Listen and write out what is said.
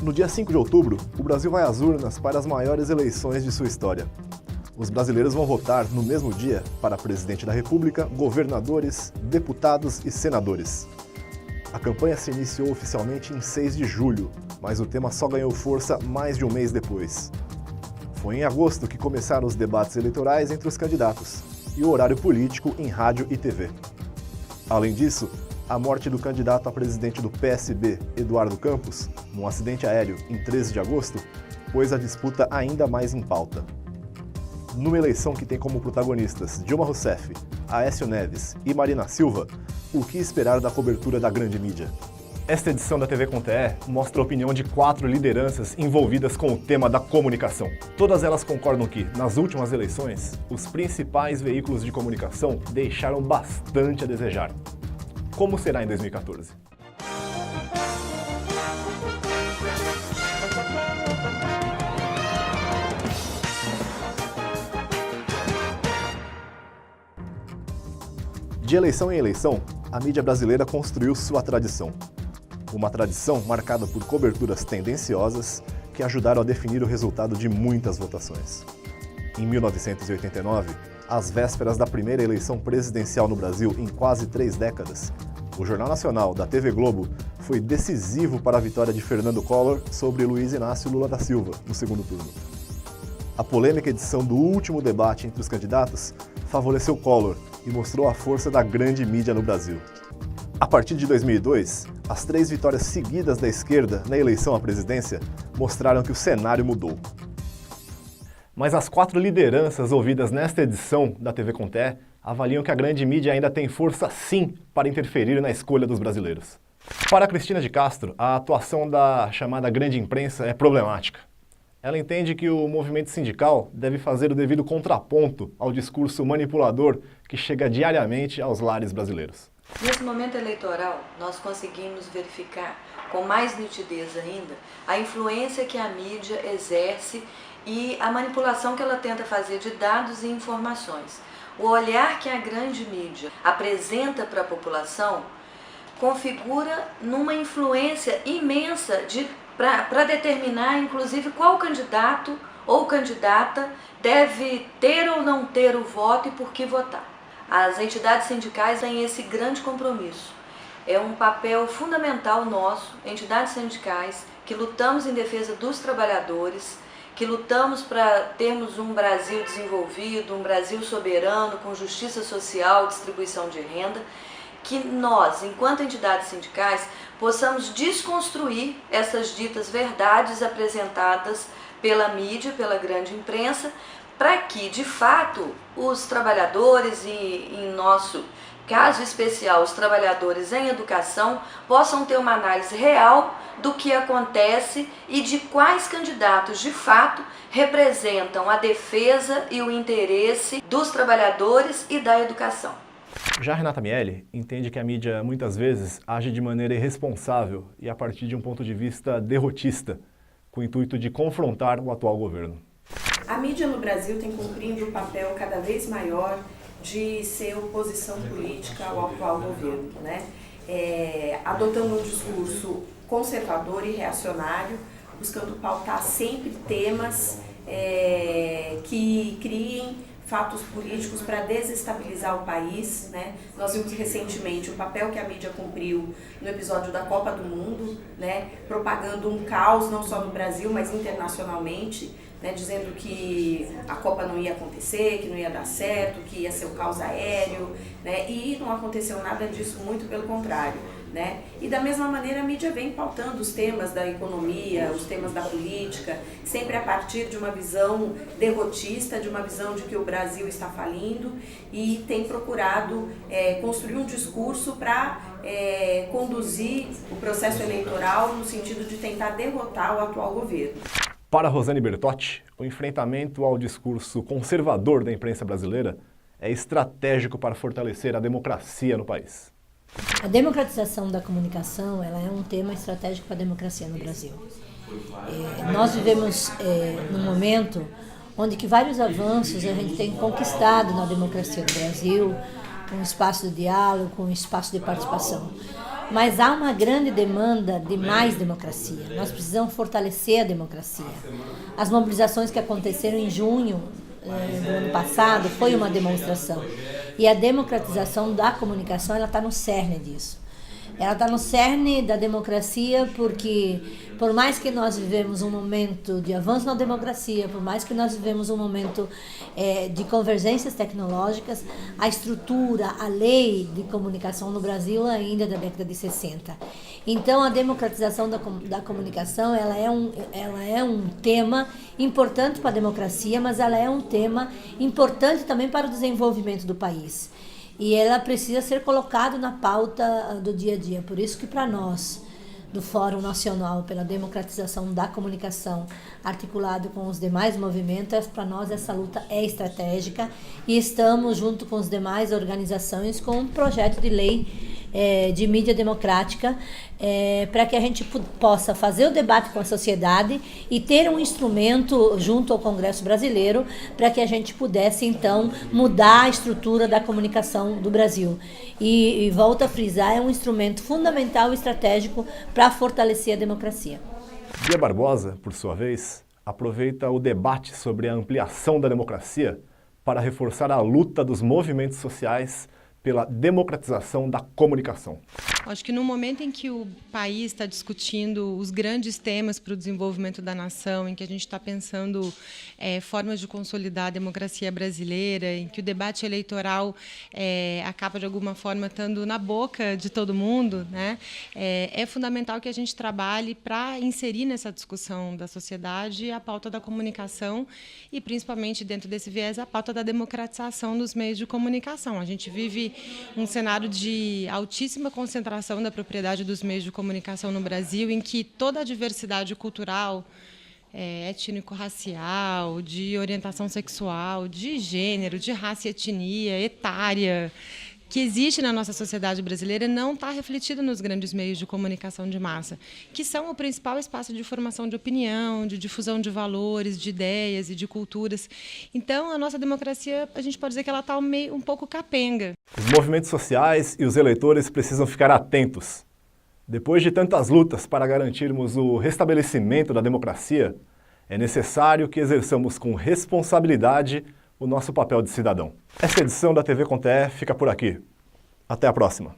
No dia 5 de outubro, o Brasil vai às urnas para as maiores eleições de sua história. Os brasileiros vão votar no mesmo dia para presidente da República, governadores, deputados e senadores. A campanha se iniciou oficialmente em 6 de julho, mas o tema só ganhou força mais de um mês depois. Foi em agosto que começaram os debates eleitorais entre os candidatos e o horário político em rádio e TV. Além disso, a morte do candidato a presidente do PSB, Eduardo Campos, num acidente aéreo em 13 de agosto, pôs a disputa ainda mais em pauta. Numa eleição que tem como protagonistas Dilma Rousseff, Aécio Neves e Marina Silva, o que esperar da cobertura da grande mídia? Esta edição da TV com TE mostra a opinião de 4 lideranças envolvidas com o tema da comunicação. Todas elas concordam que, nas últimas eleições, os principais veículos de comunicação deixaram bastante a desejar. Como será em 2014? De eleição em eleição, a mídia brasileira construiu sua tradição. Uma tradição marcada por coberturas tendenciosas que ajudaram a definir o resultado de muitas votações. Em 1989, às vésperas da primeira eleição presidencial no Brasil em quase 3 décadas, o Jornal Nacional da TV Globo foi decisivo para a vitória de Fernando Collor sobre Luiz Inácio Lula da Silva no segundo turno. A polêmica edição do último debate entre os candidatos favoreceu Collor e mostrou a força da grande mídia no Brasil. A partir de 2002, as 3 vitórias seguidas da esquerda na eleição à presidência mostraram que o cenário mudou. Mas as 4 lideranças ouvidas nesta edição da TV com TE avaliam que a grande mídia ainda tem força sim para interferir na escolha dos brasileiros. Para Cristina de Castro, a atuação da chamada grande imprensa é problemática. Ela entende que o movimento sindical deve fazer o devido contraponto ao discurso manipulador que chega diariamente aos lares brasileiros. Nesse momento eleitoral, nós conseguimos verificar com mais nitidez ainda a influência que a mídia exerce e a manipulação que ela tenta fazer de dados e informações. O olhar que a grande mídia apresenta para a população configura numa influência imensa para determinar, inclusive, qual candidato ou candidata deve ter ou não ter o voto e por que votar. As entidades sindicais têm esse grande compromisso. É um papel fundamental nosso, entidades sindicais, que lutamos em defesa dos trabalhadores, que lutamos para termos um Brasil desenvolvido, um Brasil soberano, com justiça social, distribuição de renda, que nós, enquanto entidades sindicais, possamos desconstruir essas ditas verdades apresentadas pela mídia, pela grande imprensa, para que, de fato, os trabalhadores e, em nosso caso especial, os trabalhadores em educação, possam ter uma análise real do que acontece e de quais candidatos, de fato, representam a defesa e o interesse dos trabalhadores e da educação. Já Renata Miele entende que a mídia, muitas vezes, age de maneira irresponsável e a partir de um ponto de vista derrotista, com o intuito de confrontar o atual governo. A mídia no Brasil tem cumprido um papel cada vez maior de ser oposição política ao atual governo, né? Adotando um discurso conservador e reacionário, buscando pautar sempre temas que criem fatos políticos para desestabilizar o país, né? Nós vimos recentemente o papel que a mídia cumpriu no episódio da Copa do Mundo, né? Propagando um caos não só no Brasil, mas internacionalmente, né? Dizendo que a Copa não ia acontecer, que não ia dar certo, que ia ser um caos aéreo, né? E não aconteceu nada disso, muito pelo contrário. Né? E da mesma maneira a mídia vem pautando os temas da economia, os temas da política, sempre a partir de uma visão derrotista, de uma visão de que o Brasil está falindo e tem procurado construir um discurso para conduzir o processo eleitoral no sentido de tentar derrotar o atual governo. Para Rosane Bertotti, o enfrentamento ao discurso conservador da imprensa brasileira é estratégico para fortalecer a democracia no país. A democratização da comunicação ela é um tema estratégico para a democracia no Brasil. Nós vivemos num momento onde que vários avanços a gente tem conquistado na democracia do Brasil, com espaço de diálogo, com espaço de participação. Mas há uma grande demanda de mais democracia. Nós precisamos fortalecer a democracia. As mobilizações que aconteceram em junho do ano passado foi uma demonstração. E a democratização da comunicação, ela está no cerne disso. Ela está no cerne da democracia porque, por mais que nós vivemos um momento de avanço na democracia, por mais que nós vivemos um momento de convergências tecnológicas, a estrutura, a lei de comunicação no Brasil ainda é da década de 60. Então, a democratização da comunicação, ela é um tema importante para a democracia, mas ela é um tema importante também para o desenvolvimento do país. E ela precisa ser colocada na pauta do dia a dia. Por isso que para nós, do Fórum Nacional pela Democratização da Comunicação, articulado com os demais movimentos, para nós essa luta é estratégica e estamos, junto com as demais organizações, com um projeto de lei de mídia democrática para que a gente possa fazer o debate com a sociedade e ter um instrumento junto ao Congresso Brasileiro para que a gente pudesse, então, mudar a estrutura da comunicação do Brasil. E volto a frisar, é um instrumento fundamental e estratégico para fortalecer a democracia. Bia Barbosa, por sua vez, aproveita o debate sobre a ampliação da democracia para reforçar a luta dos movimentos sociais pela democratização da comunicação. Acho que no momento em que o país está discutindo os grandes temas para o desenvolvimento da nação, em que a gente está pensando formas de consolidar a democracia brasileira, em que o debate eleitoral acaba, de alguma forma, estando na boca de todo mundo, né? É fundamental que a gente trabalhe para inserir nessa discussão da sociedade a pauta da comunicação e, principalmente, dentro desse viés, a pauta da democratização dos meios de comunicação. A gente vive um cenário de altíssima concentração da propriedade dos meios de comunicação no Brasil, em que toda a diversidade cultural, étnico-racial, de orientação sexual, de gênero, de raça e etnia, etária, que existe na nossa sociedade brasileira não está refletida nos grandes meios de comunicação de massa, que são o principal espaço de formação de opinião, de difusão de valores, de ideias e de culturas. Então, a nossa democracia, a gente pode dizer que ela está um pouco capenga. Os movimentos sociais e os eleitores precisam ficar atentos. Depois de tantas lutas para garantirmos o restabelecimento da democracia, é necessário que exerçamos com responsabilidade o nosso papel de cidadão. Essa edição da TV com TE fica por aqui. Até a próxima.